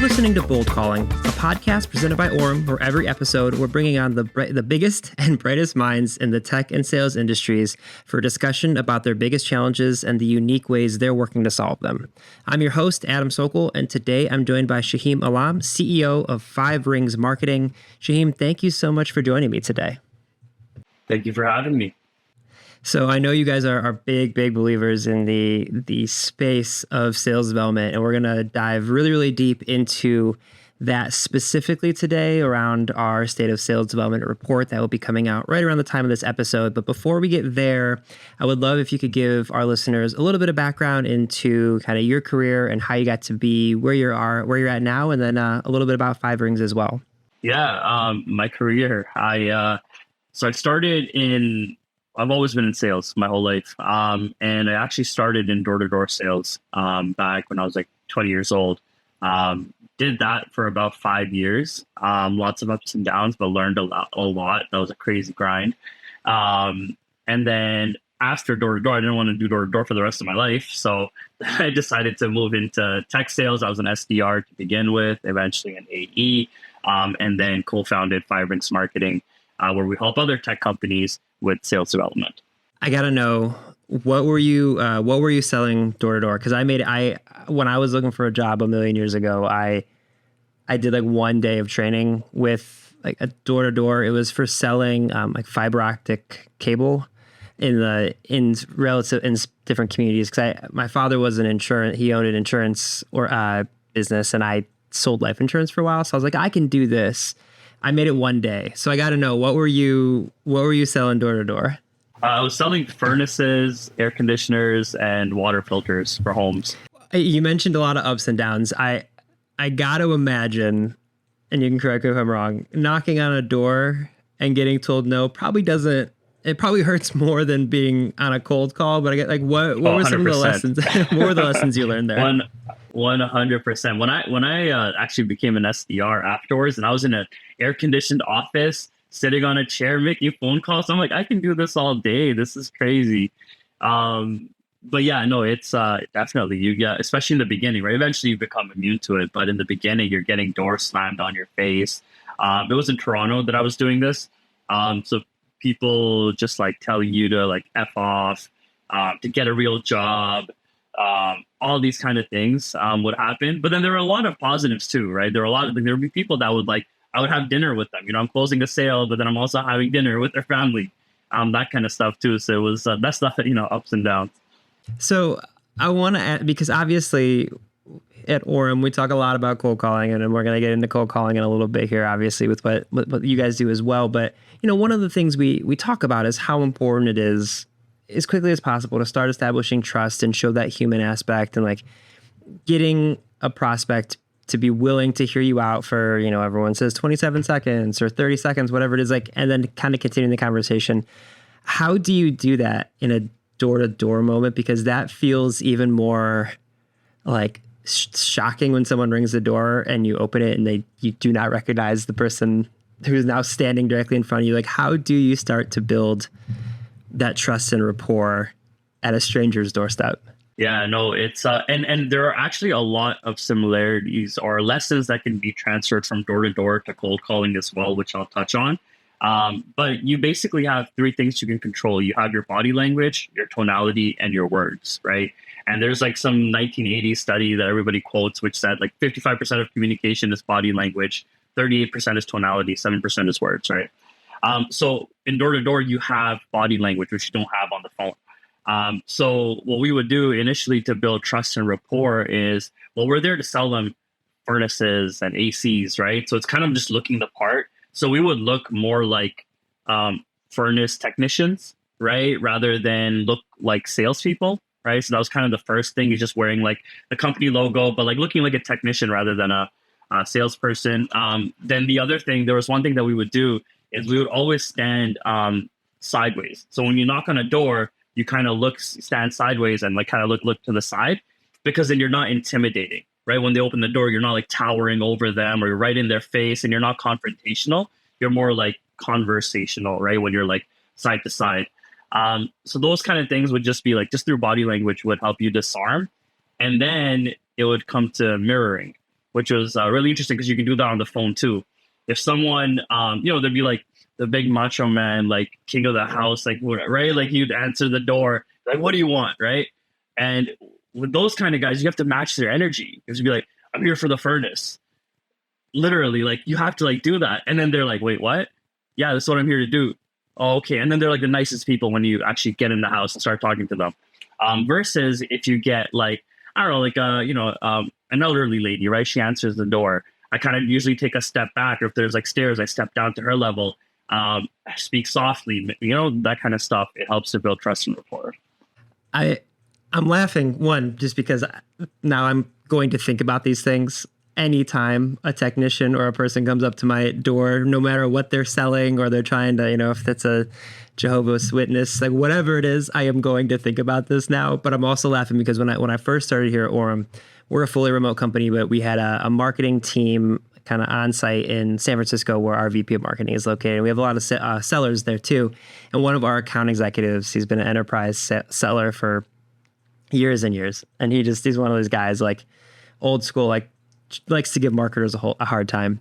listening to Bold Calling, a podcast presented by Orem, where every episode we're bringing on the biggest and brightest minds in the tech and sales industries for a discussion about their biggest challenges and the unique ways they're working to solve them. I'm your host, Adam Sokol, and today I'm joined by Shaheem Alam, CEO of 5 Rings Marketing. Shaheem, thank you so much for joining me today. Thank you for having me. So I know you guys are big believers in the space of sales development, and we're going to dive really deep into that specifically today around our State of Sales Development report that will be coming out right around the time of this episode. But before we get there, I would love if you could give our listeners a little bit of background into kind of your career and how you got to be where you're at now, and then a little bit about 5 Rings as well. Yeah, my career. So I started I've always been in sales my whole life. And I actually started in door-to-door sales back when I was like 20 years old. Did that for about 5 years. Lots of ups and downs, but learned a lot. That was a crazy grind. And then after door-to-door, I didn't want to do door-to-door for the rest of my life. So I decided to move into tech sales. I was an SDR to begin with, eventually an AE, and then co-founded 5 Rings Marketing, where we help other tech companies with sales development. I gotta know, what were you selling door to door? Because when I was looking for a job a million years ago, I did like 1 day of training with like a door to door. It was for selling like fiber optic cable in different communities. Because my father was he owned an insurance business, and I sold life insurance for a while. So I was like, I can do this. I made it 1 day. So I got to know, what were you selling door to door? I was selling furnaces, air conditioners, and water filters for homes. You mentioned a lot of ups and downs. I got to imagine, and you can correct me if I'm wrong, knocking on a door and getting told no probably hurts more than being on a cold call. But I get like, what were some of the lessons? What were the lessons you learned there? 100%. When I actually became an SDR afterwards, and I was in an air-conditioned office, sitting on a chair, making phone calls, I'm like, I can do this all day. This is crazy. But yeah, no, it's definitely, you get, especially in the beginning, right? Eventually you become immune to it, but in the beginning, you're getting doors slammed on your face. It was in Toronto that I was doing this. So people just like telling you to like F off, to get a real job. All these kind of things would happen, but then there were a lot of positives too, right? There would be people that would like, I would have dinner with them. I'm closing a sale, but then I'm also having dinner with their family, that kind of stuff too. So it was that stuff, ups and downs. So I want to add, because obviously at Orem we talk a lot about cold calling, and we're going to get into cold calling in a little bit here, obviously with what you guys do as well. But one of the things we talk about is how important it is, as quickly as possible, to start establishing trust and show that human aspect, and like getting a prospect to be willing to hear you out for, everyone says 27 seconds or 30 seconds, whatever it is, like, and then kind of continuing the conversation. How do you do that in a door-to-door moment? Because that feels even more like shocking when someone rings the door and you open it and you do not recognize the person who's now standing directly in front of you. Like, how do you start to build that trust and rapport at a stranger's doorstep? Yeah, no, it's and there are actually a lot of similarities or lessons that can be transferred from door to door to cold calling as well, which I'll touch on. But you basically have 3 things you can control. You have your body language, your tonality, and your words, right? And there's like some 1980s study that everybody quotes, which said like 55% of communication is body language, 38% is tonality, 7% is words, right? So in door to door, you have body language, which you don't have on the phone. So what we would do initially to build trust and rapport is, well, we're there to sell them furnaces and ACs, right? So it's kind of just looking the part. So we would look more like furnace technicians, right? Rather than look like salespeople, right? So that was kind of the first thing, is just wearing like the company logo, but like looking like a technician rather than a salesperson. Then the other thing, there was one thing that we would do is we would always stand sideways. So when you knock on a door, you kind of stand sideways and like kind of look to the side, because then you're not intimidating, right? When they open the door, you're not like towering over them or you're right in their face, and you're not confrontational. You're more like conversational, right? When you're like side to side. So those kind of things would just be like, just through body language would help you disarm. And then it would come to mirroring. which was really interesting because you can do that on the phone too. If someone, there'd be like the big macho man, like king of the house, like right, like you'd answer the door, like, what do you want, right? And with those kind of guys, you have to match their energy. Because you'd be like, I'm here for the furnace. Literally, like you have to like do that. And then they're like, wait, what? Yeah, that's what I'm here to do. Oh, okay. And then they're like the nicest people when you actually get in the house and start talking to them. Versus if you get like, I don't know, like an elderly lady, right? She answers the door. I kind of usually take a step back, or if there's like stairs, I step down to her level, speak softly, that kind of stuff. It helps to build trust and rapport. I'm laughing, one, just because now I'm going to think about these things anytime a technician or a person comes up to my door, no matter what they're selling, or they're trying to, if it's a Jehovah's Witness, like whatever it is, I am going to think about this now. But I'm also laughing because when I first started here at Orem, we're a fully remote company, but we had a marketing team kind of on site in San Francisco where our VP of marketing is located. We have a lot of sellers there too. And one of our account executives, he's been an enterprise seller for years and years. And he's one of those guys, like old school, like likes to give marketers a hard time.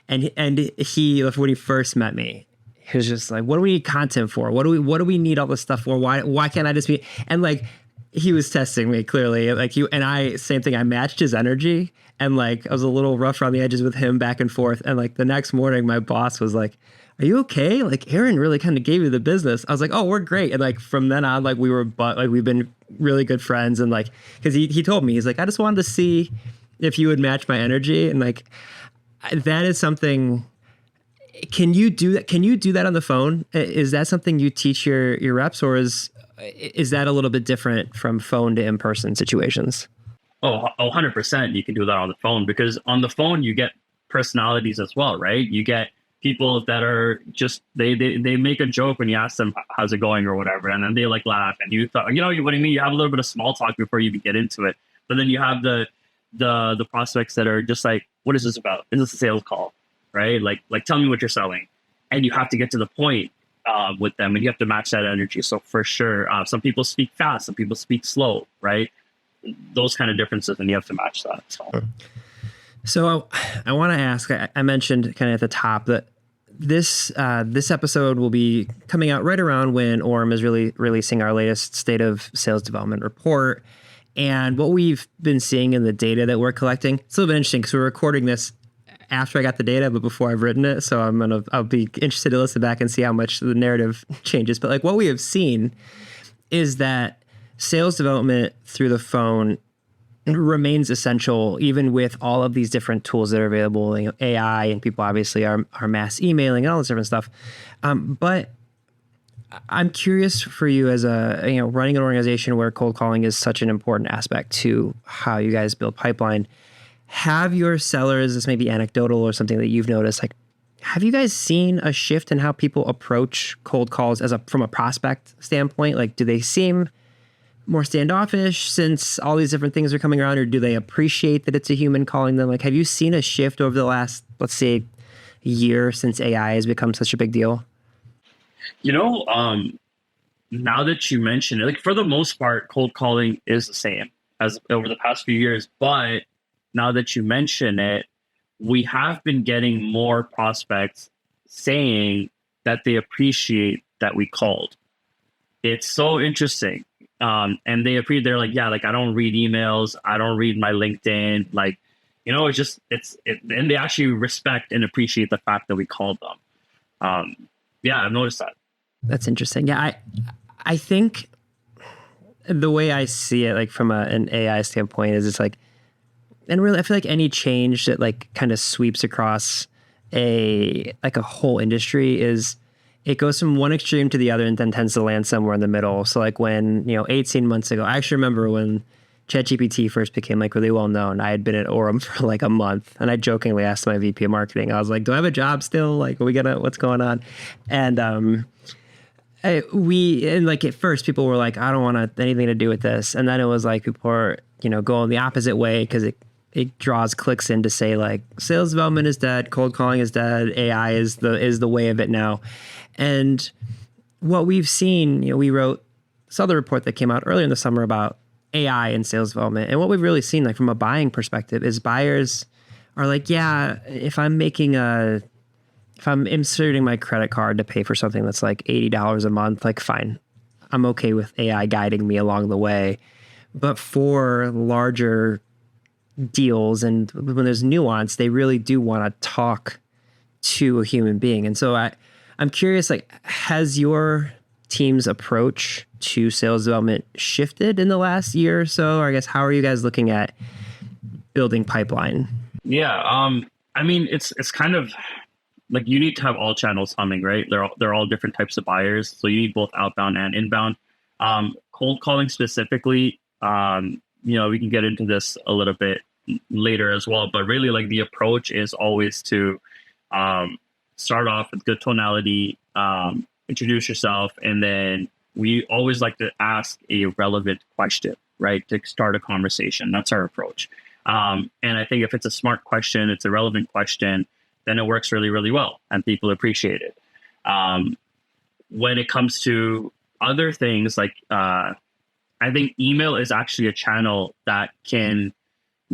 And he, when he first met me, he was just like, what do we need content for? What do we need all this stuff for? Why can't I just be, and like, he was testing me clearly. Like same thing. I matched his energy, and like, I was a little rough around the edges with him back and forth. And like the next morning, my boss was like, are you okay? Like Aaron really kind of gave you the business. I was like, oh, we're great. And like, from then on, like we've been really good friends. And like, cause he told me, he's like, I just wanted to see if you would match my energy. And like, that is something. Can you do that? Can you do that on the phone? Is that something you teach your reps, or is that a little bit different from phone to in-person situations? Oh, 100%. You can do that on the phone, because on the phone, you get personalities as well, right? You get people that are just, they make a joke when you ask them, how's it going or whatever. And then they like laugh, and you thought, what do you mean? You have a little bit of small talk before you get into it. But then you have the prospects that are just like, what is this about? Is this a sales call? Right? Like tell me what you're selling. And you have to get to the point with them, and you have to match that energy. So for sure, some people speak fast, some people speak slow, right? Those kind of differences, and you have to match that. So I want to ask, I mentioned kind of at the top that this episode will be coming out right around when Orem is really releasing our latest state of sales development report. And what we've been seeing in the data that we're collecting, it's a little bit interesting because we're recording this after I got the data, but before I've written it. So I'll be interested to listen back and see how much the narrative changes. But like, what we have seen is that sales development through the phone remains essential, even with all of these different tools that are available, AI, and people obviously are mass emailing and all this different stuff. But I'm curious for you, as running an organization where cold calling is such an important aspect to how you guys build pipeline. Have your sellers, this may be anecdotal or something that you've noticed, like, have you guys seen a shift in how people approach cold calls from a prospect standpoint? Like, do they seem more standoffish since all these different things are coming around, or do they appreciate that it's a human calling them? Like, have you seen a shift over the last, let's say, year since AI has become such a big deal? Now that you mention it, like for the most part, cold calling is the same as over the past few years. But now that you mention it, we have been getting more prospects saying that they appreciate that we called. It's so interesting. And they're like, yeah, like I don't read emails. I don't read my LinkedIn. Like, and they actually respect and appreciate the fact that we called them. Yeah, I've noticed that. That's interesting. Yeah, I think the way I see it, like from an AI standpoint, is it's like, and really, I feel like any change that like kind of sweeps across a whole industry is, it goes from one extreme to the other and then tends to land somewhere in the middle. So like when, 18 months ago, I actually remember when ChatGPT first became like really well known, I had been at Orem for like a month, and I jokingly asked my VP of marketing, I was like, do I have a job still? Like, what's going on? And like at first people were like, I don't want anything to do with this. And then it was like people are, going the opposite way because it draws clicks in to say like sales development is dead, cold calling is dead, AI is the way of it now. And what we've seen, we wrote this other report that came out earlier in the summer about AI and sales development. And what we've really seen, like from a buying perspective, is buyers are like, yeah, if I'm inserting my credit card to pay for something that's like $80 a month, like fine, I'm okay with AI guiding me along the way. But for larger deals and when there's nuance, they really do want to talk to a human being. And so I'm curious, like, has your team's approach to sales development shifted in the last year or so? Or I guess, how are you guys looking at building pipeline? Yeah. I mean, it's kind of like you need to have all channels humming, right? They're all different types of buyers, so you need both outbound and inbound. Cold calling specifically, we can get into this a little bit later as well, but really, like the approach is always to start off with good tonality, introduce yourself, and then we always like to ask a relevant question, right, to start a conversation. That's our approach. And I think if it's a smart question, it's a relevant question, then it works really, really well and people appreciate it. When it comes to other things, like I think email is actually a channel that can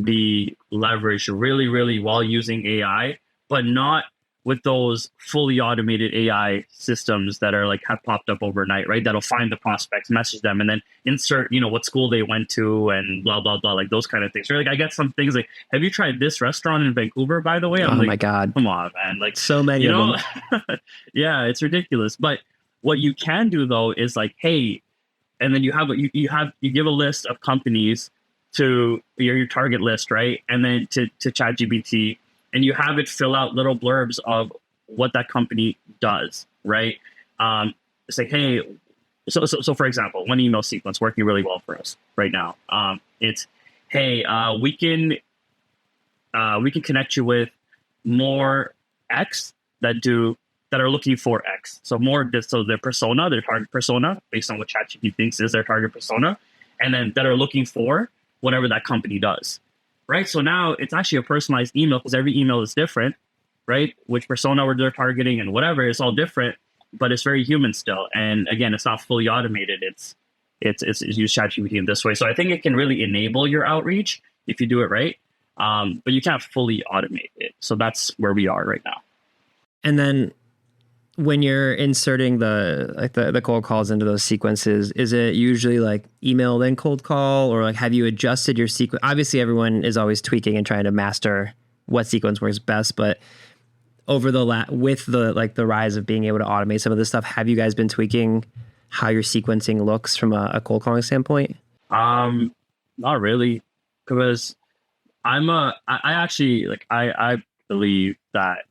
be leveraged really, really well using AI, but not with those fully automated AI systems that are like have popped up overnight, right? That'll find the prospects, message them, and then insert, what school they went to and blah, blah, blah, like those kind of things. Right? Like I get some things like, have you tried this restaurant in Vancouver, by the way? I'm Oh like, my God. come on, man. Like, So many of them. yeah, it's ridiculous. But what you can do though is like, hey, and then you give a list of companies to your target list, right? And then to ChatGPT, and you have it fill out little blurbs of what that company does, right? It's like, hey, so for example, one email sequence working really well for us right now. It's, hey, we can connect you with more X that are looking for X. So their persona, their target persona, based on what ChatGPT thinks is their target persona, and then that are looking for whatever that company does, right? So now it's actually a personalized email because every email is different, right? Which persona they're targeting and whatever, it's all different, but it's very human still. And again, it's not fully automated. It's use ChatGPT in this way. So I think it can really enable your outreach if you do it right, but you can't fully automate it. So that's where we are right now. And then when you're inserting the cold calls into those sequences, is it usually like email then cold call, or like have you adjusted your sequence? Obviously, everyone is always tweaking and trying to master what sequence works best, but over with the rise of being able to automate some of this stuff, have you guys been tweaking how your sequencing looks from a cold calling standpoint? Not really, because I actually like I believe that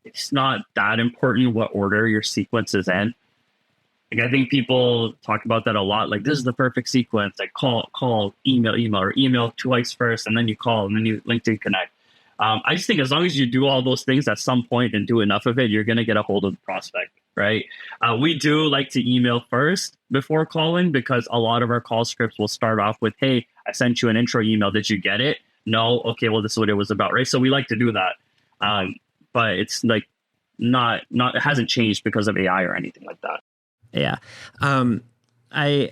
it's not that important what order your sequence is in. Like I think people talk about that a lot. Like this is the perfect sequence. Like call, email, or email twice first, and then you call, and then you LinkedIn connect. I just think as long as you do all those things at some point and do enough of it, you're gonna get a hold of the prospect, right? We do like to email first before calling because a lot of our call scripts will start off with, "Hey, I sent you an intro email. Did you get it? No. Okay. Well, this is what it was about, right?" So we like to do that. But it's like not it hasn't changed because of AI or anything like that. Yeah. I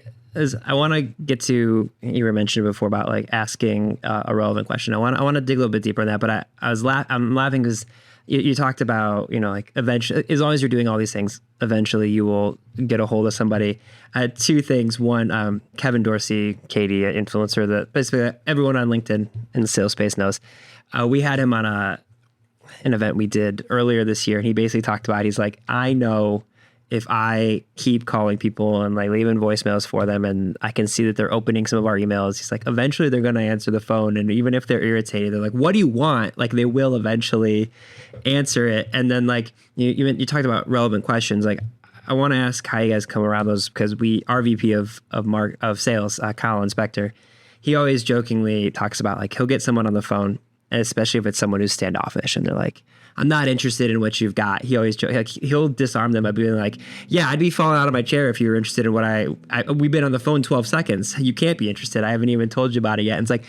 want to get to, you were mentioning before about like asking a relevant question. I want to dig a little bit deeper in that, but I'm laughing because you talked about, like eventually, as long as you're doing all these things, eventually you will get a hold of somebody. Two things. One, Kevin Dorsey, Katie, an influencer that basically everyone on LinkedIn in the sales space knows. We had him on an event we did earlier this year. And he basically talked about, he's like, I know if I keep calling people and like leaving voicemails for them and I can see that they're opening some of our emails, he's like, eventually they're going to answer the phone. And even if they're irritated, they're like, what do you want? Like they will eventually answer it. And then like you talked about relevant questions. Like I want to ask how you guys come around those, because our VP of sales, Kyle Inspector, he always jokingly talks about like he'll get someone on the phone, and especially if it's someone who's standoffish and they're like, I'm not interested in what you've got. He always he'll disarm them by being like, yeah, I'd be falling out of my chair if you were interested in what we've been on the phone 12 seconds. You can't be interested. I haven't even told you about it yet. And it's like,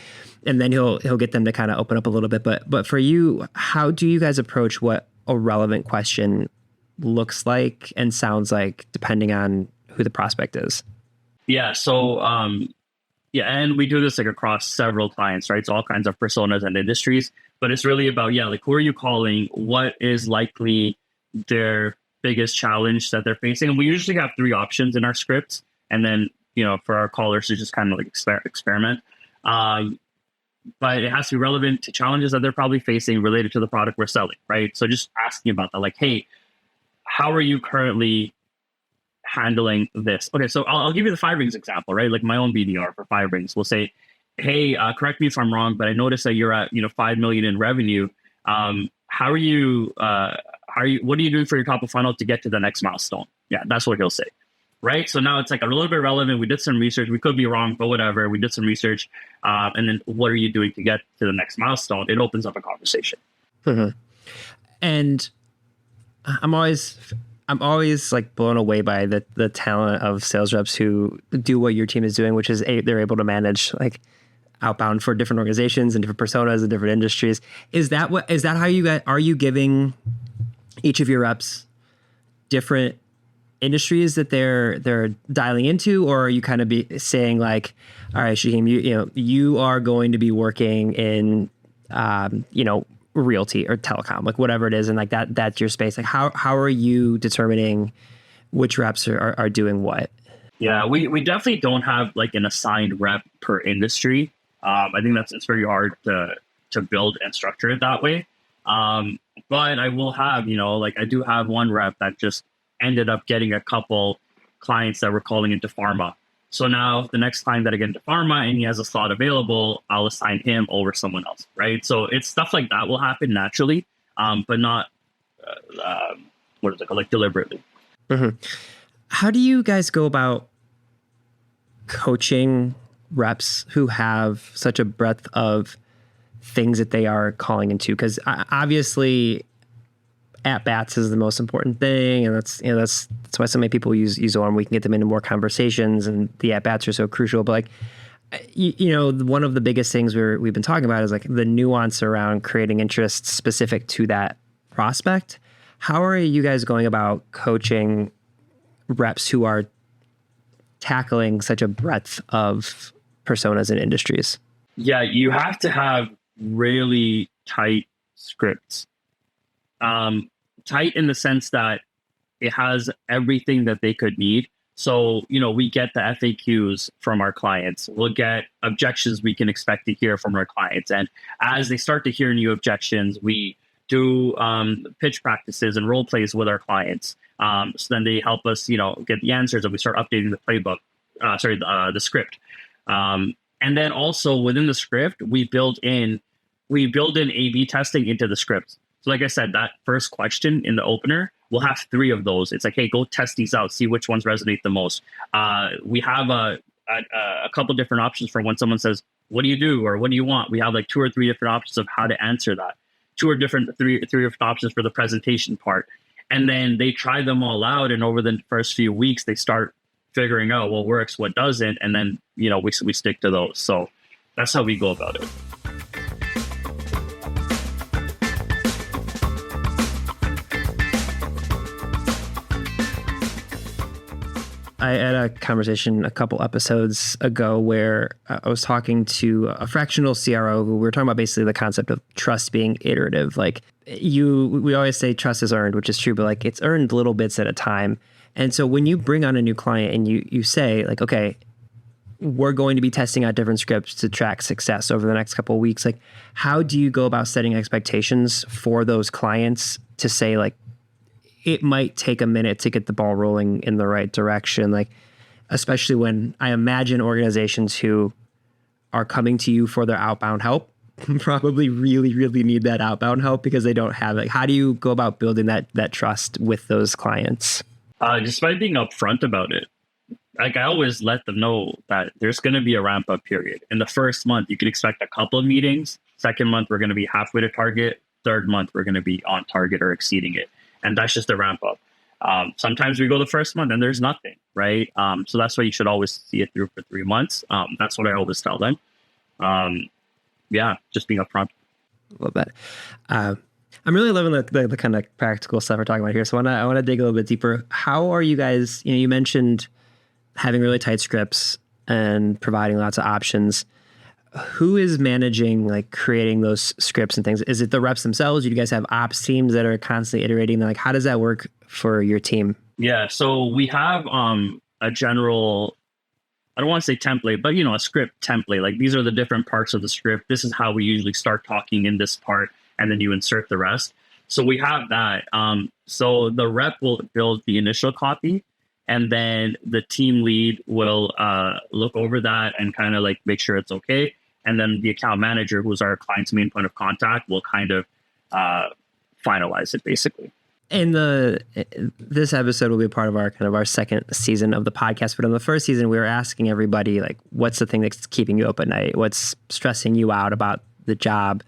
and then he'll get them to kind of open up a little bit. But for you, how do you guys approach what a relevant question looks like and sounds like depending on who the prospect is? Yeah. So Yeah, and we do this like across several clients, right? So all kinds of personas and industries, but it's really about, yeah, like who are you calling? What is likely their biggest challenge that they're facing? And we usually have three options in our scripts, and then for our callers to just kind of like experiment. Uh, but it has to be relevant to challenges that they're probably facing related to the product we're selling, right? So just asking about that, like, hey, how are you currently handling this? Okay, so I'll give you the five rings example, right? Like my own BDR for five rings, we'll say, hey, correct me if I'm wrong, but I noticed that you're at 5 million in revenue. How are you? What are you doing for your top of funnel to get to the next milestone? Yeah, that's what he'll say, right? So now it's like a little bit relevant. We did some research. We could be wrong, but whatever. We did some research, and then what are you doing to get to the next milestone? It opens up a conversation. Mm-hmm. And I'm always like blown away by the talent of sales reps who do what your team is doing, which is they're able to manage like outbound for different organizations and different personas and different industries. Is that how you guys, are you giving each of your reps different industries that they're dialing into, or are you kind of be saying like, all right, Shaheem, you are going to be working in realty or telecom, like whatever it is, and like that's your space. Like how are you determining which reps are doing what? Yeah, we definitely don't have like an assigned rep per industry. I think it's very hard to build and structure it that way. But I will have, like I do have one rep that just ended up getting a couple clients that were calling into pharma. So now the next client that I get into pharma and he has a slot available, I'll assign him over someone else, right? So it's stuff like that will happen naturally, but not, what is it called, like deliberately. Mm-hmm. How do you guys go about coaching reps who have such a breadth of things that they are calling into? Because obviously at bats is the most important thing, and that's why so many people use ORM. We can get them into more conversations, and the at bats are so crucial. But like, one of the biggest things we've been talking about is like the nuance around creating interest specific to that prospect. How are you guys going about coaching reps who are tackling such a breadth of personas and industries? Yeah, you have to have really tight scripts. Tight in the sense that it has everything that they could need. So, we get the FAQs from our clients. We'll get objections we can expect to hear from our clients. And as they start to hear new objections, we do pitch practices and role plays with our clients. So then they help us, get the answers, and we start updating the playbook, the script. And then also within the script, we build in A/B testing into the script. So like I said, that first question in the opener, we'll have three of those. It's like, hey, go test these out, see which ones resonate the most. We have a couple different options for when someone says, what do you do? Or what do you want? We have like two or three different options of how to answer that. Three different options for the presentation part. And then they try them all out. And over the first few weeks, they start figuring out what works, what doesn't. And then, we stick to those. So that's how we go about it. I had a conversation a couple episodes ago where I was talking to a fractional CRO who we were talking about basically the concept of trust being iterative. Like we always say trust is earned, which is true, but like it's earned little bits at a time. And so when you bring on a new client and you say like, okay, we're going to be testing out different scripts to track success over the next couple of weeks, like how do you go about setting expectations for those clients to say like, it might take a minute to get the ball rolling in the right direction, like especially when I imagine organizations who are coming to you for their outbound help probably really, really need that outbound help because they don't have it. How do you go about building that trust with those clients? Just by being upfront about it. Like I always let them know that there's going to be a ramp up period. In the first month, you can expect a couple of meetings. Second month, we're going to be halfway to target. Third month, we're going to be on target or exceeding it. And that's just the ramp up. Sometimes we go the first month and there's nothing, right? So that's why you should always see it through for 3 months. That's what I always tell them. Just being upfront. Love that. I'm really loving the kind of practical stuff we're talking about here. So I want to dig a little bit deeper. How are you guys, you mentioned having really tight scripts. and providing lots of options. Who is managing like creating those scripts and things? Is it the reps themselves? Do you guys have ops teams that are constantly iterating? Like, how does that work for your team? Yeah, so we have a general, I don't want to say template, but a script template. Like these are the different parts of the script. This is how we usually start talking in this part, and then you insert the rest. So we have that. So the rep will build the initial copy, and then the team lead will look over that and kind of like make sure it's okay. And then the account manager, who's our client's main point of contact, will kind of finalize it basically. And this episode will be part of our second season of the podcast. But in the first season, we were asking everybody like, what's the thing that's keeping you up at night? What's stressing you out about the job?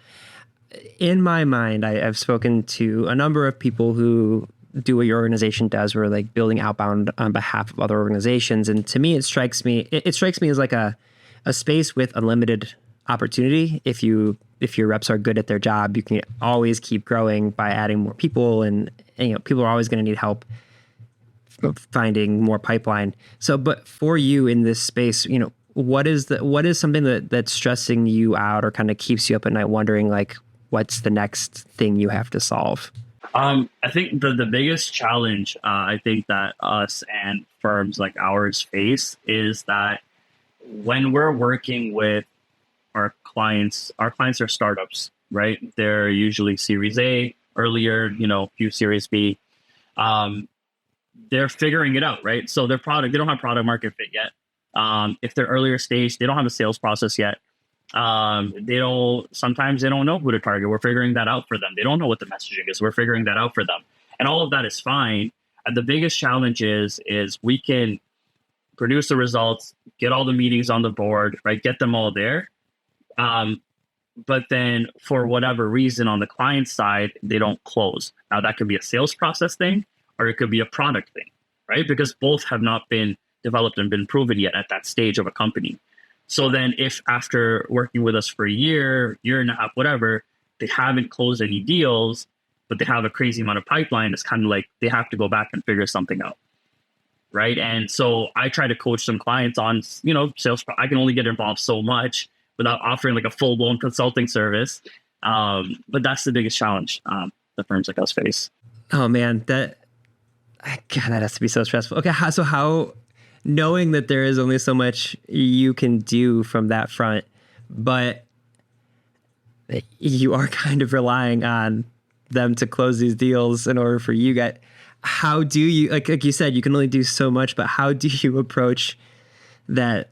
In my mind, I've spoken to a number of people who do what your organization does. We're like building outbound on behalf of other organizations, and to me, it strikes me as like a space with unlimited opportunity. If your reps are good at their job, you can always keep growing by adding more people, and people are always going to need help finding more pipeline. So, but for you in this space, what is something that's stressing you out or kind of keeps you up at night wondering like, what's the next thing you have to solve? I think the biggest challenge I think that us and firms like ours face is that when we're working with our clients are startups, right? They're usually Series A, earlier, few Series B. They're figuring it out, right? So they don't have product market fit yet. If they're earlier stage, they don't have a sales process yet. Sometimes they don't know who to target. We're figuring that out for them. They don't know what the messaging is. We're figuring that out for them. And all of that is fine. And the biggest challenge is we can produce the results, get all the meetings on the board, right? Get them all there. But then for whatever reason on the client side, they don't close. Now that could be a sales process thing, or it could be a product thing, right? Because both have not been developed and been proven yet at that stage of a company. So then if after working with us for a year and a half, whatever, they haven't closed any deals, but they have a crazy amount of pipeline, it's kind of like they have to go back and figure something out. Right. And so I try to coach some clients on, sales. I can only get involved so much without offering like a full blown consulting service. But that's the biggest challenge that firms like us face. Oh man, that has to be so stressful. Okay. How knowing that there is only so much you can do from that front, but you are kind of relying on them to close these deals in order for you guys. How do you, like you said, you can only do so much, but how do you approach that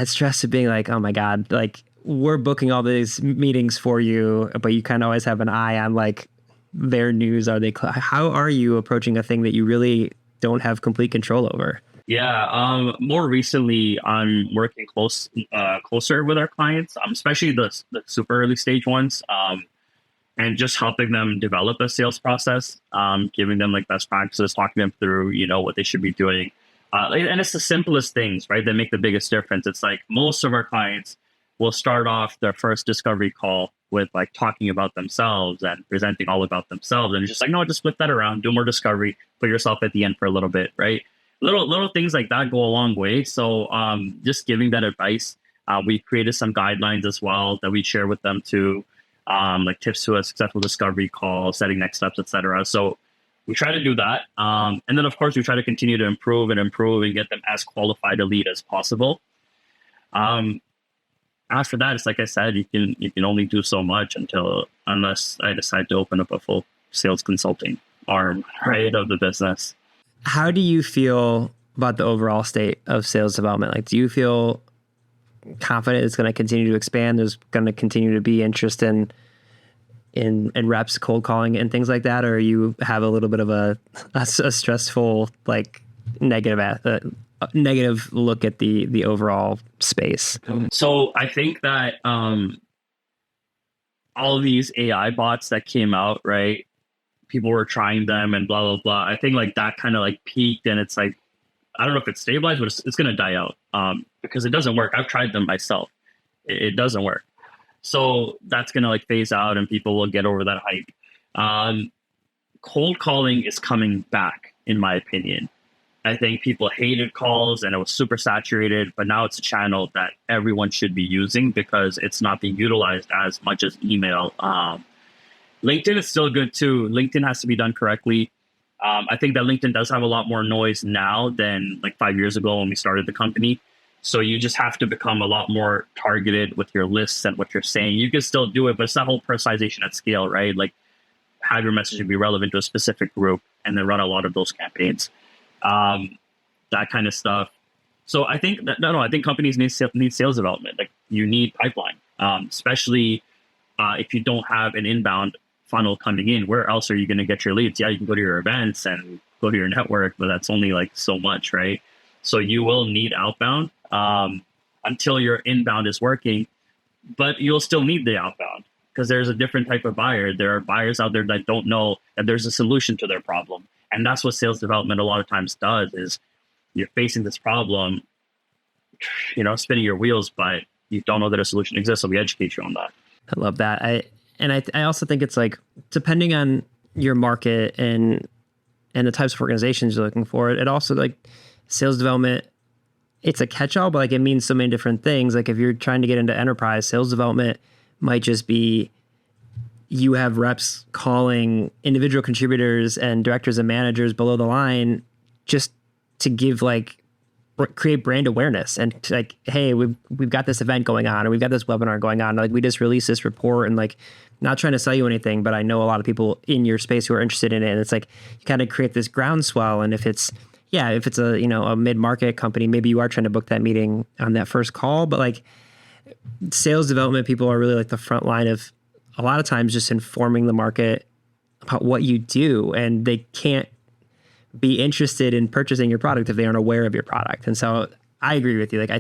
stress of being like, oh my God, like we're booking all these meetings for you, but you kind of always have an eye on like their news. How are you approaching a thing that you really don't have complete control over? Yeah. More recently, I'm working closer with our clients, especially the super early stage ones, and just helping them develop a sales process, giving them like best practices, talking them through, what they should be doing. And it's the simplest things, right, that make the biggest difference. It's like most of our clients will start off their first discovery call with like talking about themselves and presenting all about themselves. And it's just like, no, just flip that around, do more discovery, put yourself at the end for a little bit, right? Little things like that go a long way. So just giving that advice. We created some guidelines as well that we share with them too, like tips to a successful discovery call, setting next steps, etc. So we try to do that. And then, of course, we try to continue to improve and get them as qualified a lead as possible. After that, it's like I said, you can only do so much unless I decide to open up a full sales consulting arm, right, of the business. How do you feel about the overall state of sales development? Like, do you feel confident it's going to continue to expand? There's going to continue to be interest in reps, cold calling, and things like that, or you have a little bit of a stressful, like negative look at the overall space? So I think that all these AI bots that came out, right? People were trying them and blah, blah, blah. I think like that kind of like peaked, and it's like, I don't know if it's stabilized, but it's going to die out because it doesn't work. I've tried them myself. It doesn't work. So that's going to like phase out and people will get over that hype. Cold calling is coming back, in my opinion. I think people hated calls and it was super saturated, but now it's a channel that everyone should be using because it's not being utilized as much as email. LinkedIn is still good too. LinkedIn has to be done correctly. I think that LinkedIn does have a lot more noise now than like 5 years ago when we started the company. So you just have to become a lot more targeted with your lists and what you're saying. You can still do it, but it's that whole personalization at scale, right? Like have your messaging be relevant to a specific group and then run a lot of those campaigns. That kind of stuff. So I think that I think companies need sales development. Like you need pipeline, especially if you don't have an inbound funnel coming in. Where else are you going to get your leads? Yeah, you can go to your events and go to your network, but that's only like so much, right? So you will need outbound until your inbound is working, but you'll still need the outbound because there's a different type of buyer. There are buyers out there that don't know that there's a solution to their problem. And that's what sales development a lot of times does is you're facing this problem, spinning your wheels, but you don't know that a solution exists. So we educate you on that. I love that. I also think it's like, depending on your market and the types of organizations you're looking for, it also like sales development, it's a catch-all, but like it means so many different things. Like if you're trying to get into enterprise, sales development might just be you have reps calling individual contributors and directors and managers below the line just to give like create brand awareness and to like, hey, we've got this event going on or we've got this webinar going on. Like we just released this report and like not trying to sell you anything, but I know a lot of people in your space who are interested in it. And it's like you kind of create this groundswell. And if it's a, a mid-market company, maybe you are trying to book that meeting on that first call, but like sales development people are really like the front line of a lot of times just informing the market about what you do, and they can't be interested in purchasing your product if they aren't aware of your product. And so I agree with you. Like,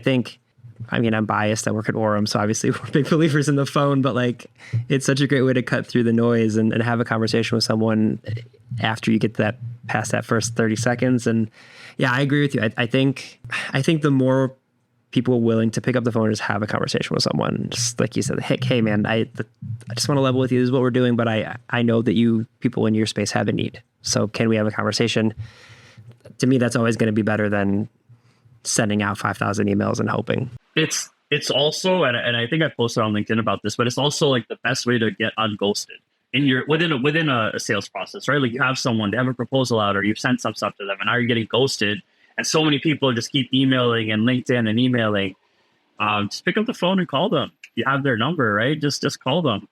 I'm biased. I work at Orem, so obviously we're big believers in the phone, but like, it's such a great way to cut through the noise and have a conversation with someone after you get that past that first 30 seconds. And yeah, I agree with you. I think the more people willing to pick up the phone and just have a conversation with someone, just like you said, hey man, I just want to level with you. This is what we're doing, but I know that you people in your space have a need. So can we have a conversation? To me, that's always going to be better than sending out 5,000 emails and hoping. It's also, and I think I posted on LinkedIn about this, but it's also like the best way to get unghosted within a sales process, right? Like you have someone, they have a proposal out, or you've sent some stuff to them, and now you're getting ghosted. And so many people just keep emailing and LinkedIn and emailing. Just pick up the phone and call them. You have their number, right? Just call them.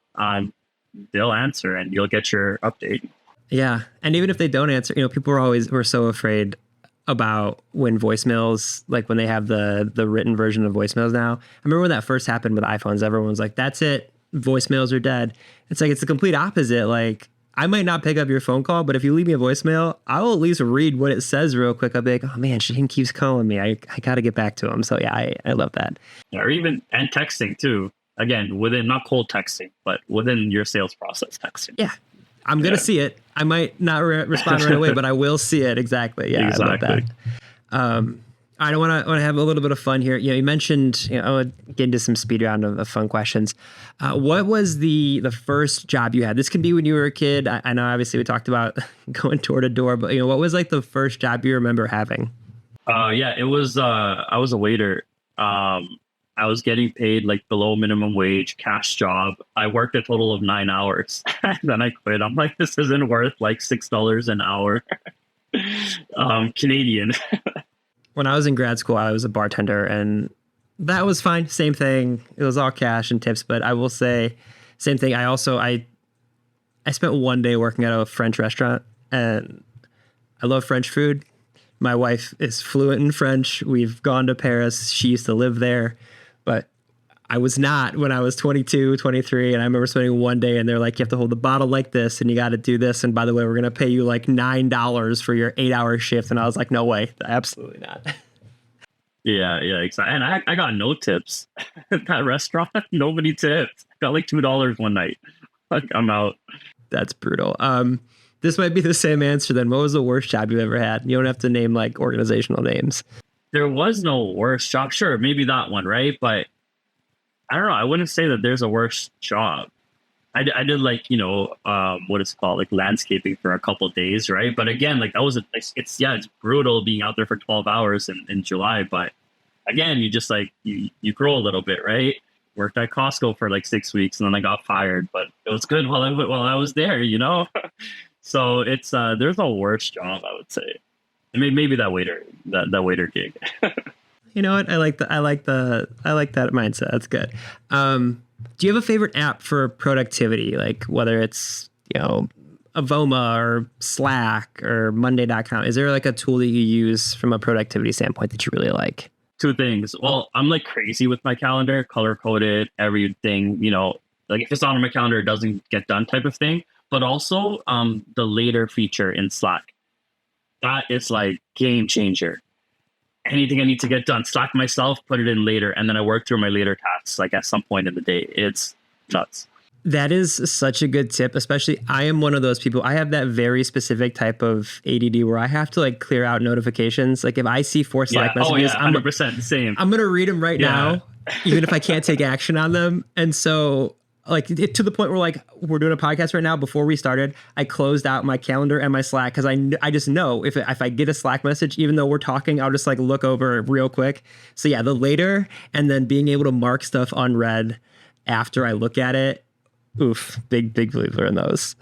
They'll answer and you'll get your update. Yeah. And even if they don't answer, people we're so afraid about when voicemails, like when they have the written version of voicemails now. I remember when that first happened with iPhones, everyone was like, that's it. Voicemails are dead. It's like, it's the complete opposite. Like, I might not pick up your phone call, but if you leave me a voicemail, I'll at least read what it says real quick. I'll be like, oh man, Shaheem keeps calling me. I got to get back to him. So yeah, I love that. Or even, and texting too. Again, within, not cold texting, but within your sales process texting. Yeah. I'm going to see it. I might not respond right away, but I will see it. Exactly. Yeah. Exactly. I love that. I want to have a little bit of fun here. You mentioned, I want to get into some speed round of fun questions. What was the first job you had? This can be when you were a kid. I know obviously we talked about going door to door, but what was like the first job you remember having? Yeah, it was, I was a waiter. I was getting paid like below minimum wage, cash job. I worked a total of 9 hours and then I quit. I'm like, this isn't worth like $6 an hour. Canadian. When I was in grad school, I was a bartender and that was fine. Same thing. It was all cash and tips, but I will say same thing. I spent one day working at a French restaurant and I love French food. My wife is fluent in French. We've gone to Paris. She used to live there, but I was not when I was 22, 23. And I remember spending one day and they're like, you have to hold the bottle like this and you got to do this. And by the way, we're going to pay you like $9 for your 8-hour shift. And I was like, no way. Absolutely not. Yeah, exactly. And I got no tips at that restaurant. Nobody tipped. Got like $2 one night. Like, I'm out. That's brutal. This might be the same answer then. What was the worst job you've ever had? You don't have to name like organizational names. There was no worst job. Sure, maybe that one, right? But I don't know. I wouldn't say that there's a worse job. I did like, what is it called, like landscaping for a couple of days, right? But again, like that was it's brutal being out there for 12 hours in July. But again, you just like you grow a little bit, right? Worked at Costco for like 6 weeks and then I got fired, but it was good while I was there. So it's there's a worse job, I would say. And maybe that waiter gig. You know what? I like that mindset. That's good. Do you have a favorite app for productivity? Like whether it's, Avoma or Slack or Monday.com. Is there like a tool that you use from a productivity standpoint that you really like? Two things. Well, I'm like crazy with my calendar, color coded, everything, like if it's not on my calendar, it doesn't get done type of thing. But also the later feature in Slack. That is like game changer. Anything I need to get done, Slack myself, put it in later, and then I work through my later tasks like at some point in the day. It's nuts. That is such a good tip, especially I am one of those people. I have that very specific type of ADD where I have to like clear out notifications. Like if I see four Slack messages, 100% same. I'm going to read them right now, even if I can't take action on them. And so like to the point where like we're doing a podcast right now. Before we started, I closed out my calendar and my Slack because I just know if I get a Slack message, even though we're talking, I'll just like look over it real quick. So yeah, the later and then being able to mark stuff unread after I look at it. Oof, big believer in those.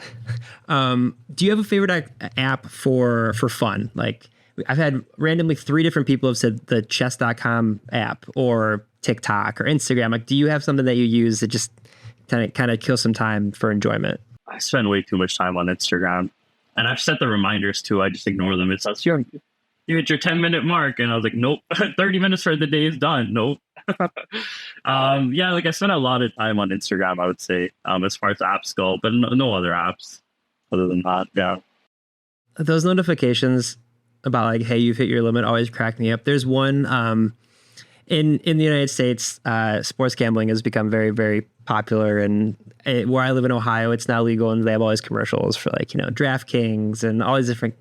Do you have a favorite app for fun? Like I've had randomly 3 different people have said the chess.com app or TikTok or Instagram. Like, do you have something that you use that just kind of kill some time for enjoyment? I spend way too much time on Instagram, and I've set the reminders too. I just ignore them. It says you hit your 10-minute mark, and I was like, nope, 30 minutes for the day is done. Nope. Like I spent a lot of time on Instagram, I would say, as far as apps go, but no other apps other than that. Yeah. Those notifications about like, hey, you've hit your limit always crack me up. There's one in the United States, sports gambling has become very, very popular. And where I live in Ohio, it's now legal, and they have all these commercials for like, DraftKings and all these different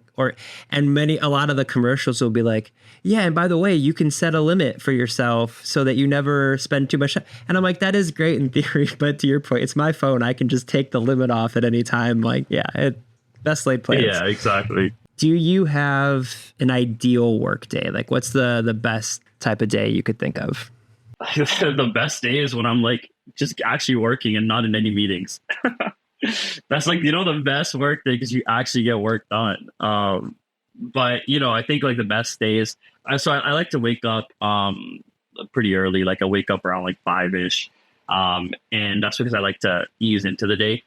a lot of the commercials will be like, yeah, and by the way, you can set a limit for yourself so that you never spend too much time. And I'm like, that is great in theory, but to your point, it's my phone. I can just take the limit off at any time. Like, best laid plans. Yeah, exactly. Do you have an ideal work day? Like, what's the best type of day you could think of? The best day is when I'm like just actually working and not in any meetings. That's like, the best work day because you actually get work done. But I think like the best days. So I like to wake up pretty early. Like I wake up around like 5-ish, and that's because I like to ease into the day.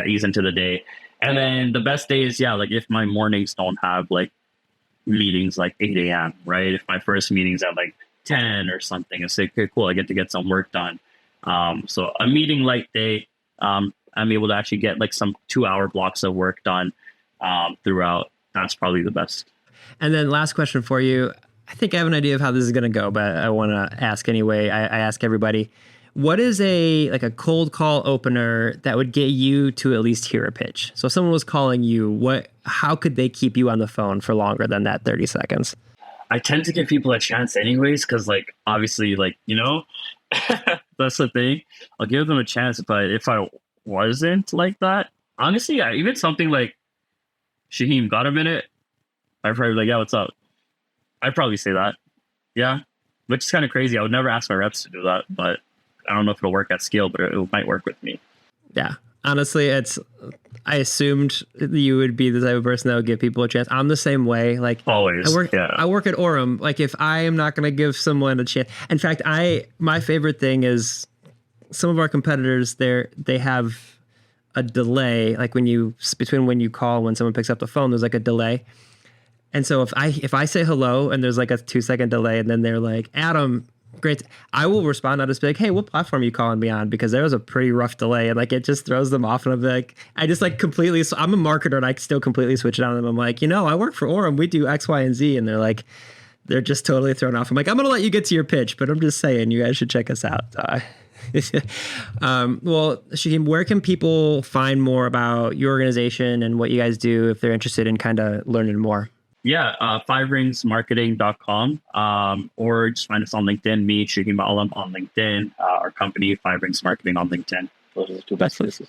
Ease into the day. And then the best days, like if my mornings don't have like meetings like 8 a.m. right? If my first meeting's at like 10 or something, and say, okay, cool, I get to get some work done. So a meeting light day. I'm able to actually get like some 2-hour blocks of work done throughout. That's probably the best. And then last question for you. I think I have an idea of how this is going to go, but I want to ask anyway. I ask everybody, what is a cold call opener that would get you to at least hear a pitch? So if someone was calling you, how could they keep you on the phone for longer than that 30 seconds? I tend to give people a chance anyways, because like obviously like that's the thing. I'll give them a chance, but if I wasn't like that, honestly, even something like, Shaheem, got a minute? I'd probably be like, yeah, what's up? I'd probably say that. Yeah. Which is kind of crazy. I would never ask my reps to do that, but I don't know if it'll work at scale, but it might work with me. Yeah. Honestly, I assumed you would be the type of person that would give people a chance. I'm the same way. Like always. I work at Orem. Like if I am not going to give someone a chance. In fact, my favorite thing is some of our competitors they have a delay. Like between when you call, when someone picks up the phone, there's like a delay. And so if I say hello and there's like a 2-second delay and then they're like, Adam, great, I will respond. I'll just be like, hey, what platform are you calling me on? Because there was a pretty rough delay and like it just throws them off. And I'm like, I just like completely, so I'm a marketer and I still completely switch it on them. I'm like, I work for Orem. We do X, Y, and Z. And they're just totally thrown off. I'm like, I'm going to let you get to your pitch, but I'm just saying you guys should check us out. Well, Shaheem, where can people find more about your organization and what you guys do if they're interested in kind of learning more? Yeah, 5ringsmarketing.com, or just find us on LinkedIn, me, Shaheem Alam on LinkedIn, our company, 5 Rings Marketing on LinkedIn. Those are the two best places.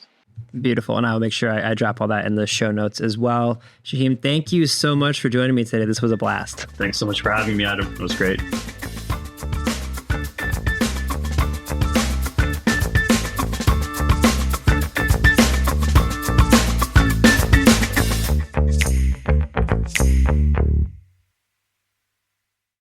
Beautiful. And I'll make sure I drop all that in the show notes as well. Shaheem, thank you so much for joining me today. This was a blast. Thanks so much for having me, Adam. It was great.